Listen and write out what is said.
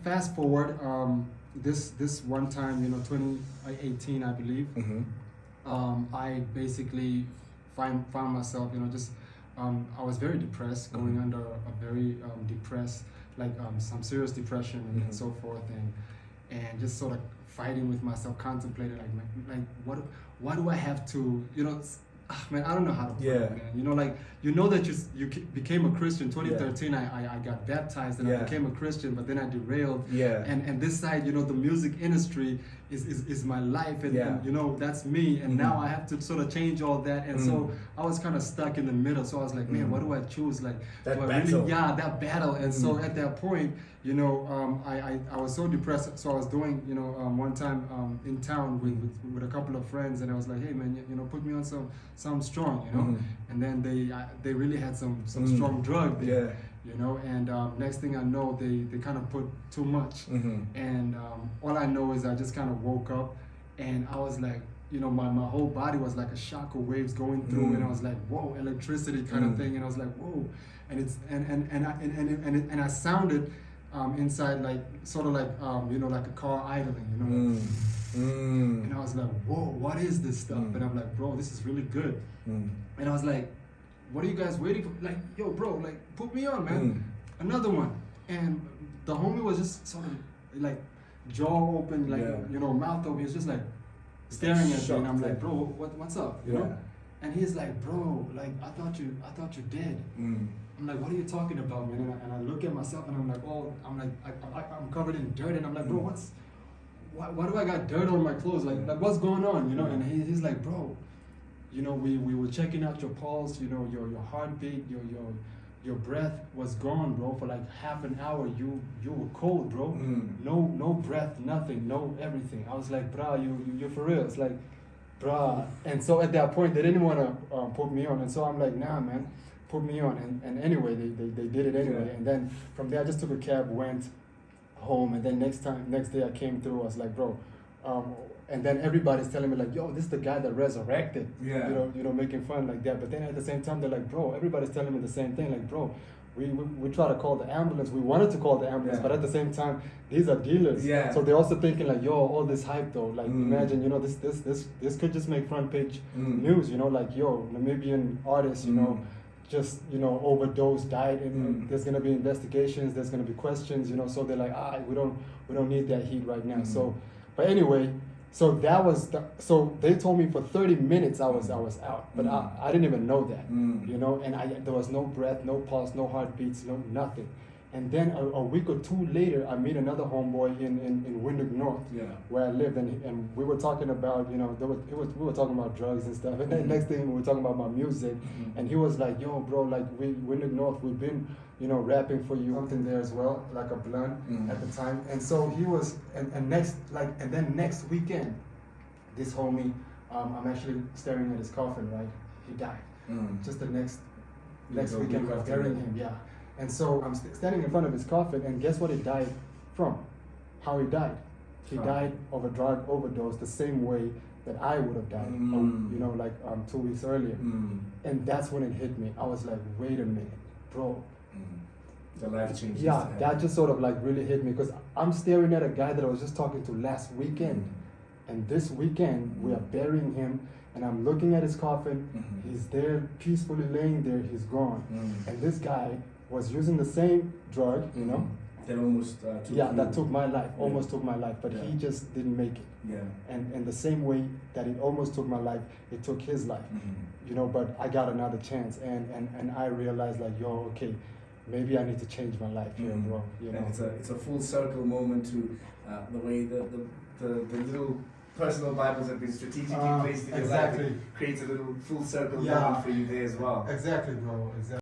Fast forward, this one time, 2018, I believe. I basically found myself, just I was very depressed, going under a very depressed, like some serious depression and so forth, and just sort of fighting with myself, contemplating like why do I have to, man, I don't know how to put it, man. That you became a Christian. 2013, I got baptized and I became a Christian, but then I derailed. And this side, the music industry is my life, and that's me. And now I have to sort of change all that. And so I was kind of stuck in the middle. So I was like, man, what do I choose? Like, that do I battle. really, that battle. And so at that point, I was so depressed. So I was doing, one time in town with a couple of friends, and I was like, hey man, put me on some strong, and then they really had some strong drug there, and next thing I know, they kind of put too much, and all I know is I just kind of woke up, and I was like, my whole body was like a shock of waves going through, and I was like, whoa, electricity kind of thing, and I was like, whoa, and I sounded inside like sort of like like a car idling, and I was like, whoa, what is this stuff? And I'm like, bro, this is really good. And I was like, what are you guys waiting for? Like, yo, bro, like, put me on, man. Another one. And the homie was just sort of like jaw open, like mouth open. He was just like staring at me, and I'm like, bro, what's up? You know? And he's like, bro, like, I thought you're dead. I'm like, what are you talking about, man? And I look at myself, and I'm like, oh, I'm covered in dirt, and I'm like, bro, why do I got dirt on my clothes? Like what's going on? And he's like, bro, we were checking out your pulse, your heartbeat, your breath was gone, bro, for like half an hour. You were cold, bro. No breath, nothing, no everything. I was like, brah, you're for real. It's like, brah. And so at that point, they didn't want to put me on, and so I'm like, nah, man, put me on. And anyway, they did it anyway. And then from there, I just took a cab, went home, and then next day I came through. I was like, bro, and then everybody's telling me like, yo, this is the guy that resurrected, making fun like that. But then at the same time, they're like, bro, everybody's telling me the same thing, like, bro, we try to call the ambulance. We wanted to call the ambulance, but at the same time, these are dealers. So they're also thinking like, yo, all this hype though, like imagine, this could just make front page news, like, yo, Namibian artists, just overdose, died, and there's gonna be investigations, there's gonna be questions, so they're like, we don't need that heat right now. So, but anyway, so that was so they told me for 30 minutes I was out, but I didn't even know that, and there was no breath, no pulse, no heartbeats, no nothing. And then a week or two later, I meet another homeboy in Windhoek North, where I lived, and we were talking about, we were talking about drugs and stuff. And then next thing we were talking about my music, and he was like, yo, bro, like Windhoek North, we've been, rapping for you, something there as well, like a blunt at the time. And so he was, and then next weekend, this homie, I'm actually staring at his coffin, right? He died. Just the next weekend, we're burying him, And so I'm standing in front of his coffin, and guess what he died from? How he died. He died of a drug overdose the same way that I would have died, 2 weeks earlier. And that's when it hit me. I was like, wait a minute, bro. The life changes. That just sort of like really hit me, because I'm staring at a guy that I was just talking to last weekend. And this weekend, we are burying him, and I'm looking at his coffin. He's there peacefully laying there, he's gone. And this guy was using the same drug, that almost that took my life, almost took my life, but he just didn't make it. And the same way that it almost took my life, it took his life, but I got another chance, and I realized like, yo, okay, maybe I need to change my life here, bro. And it's a full circle moment to the way the little personal Bibles have been strategically placed in your life. It creates a little full circle moment for you there as well. Exactly, bro. Exactly.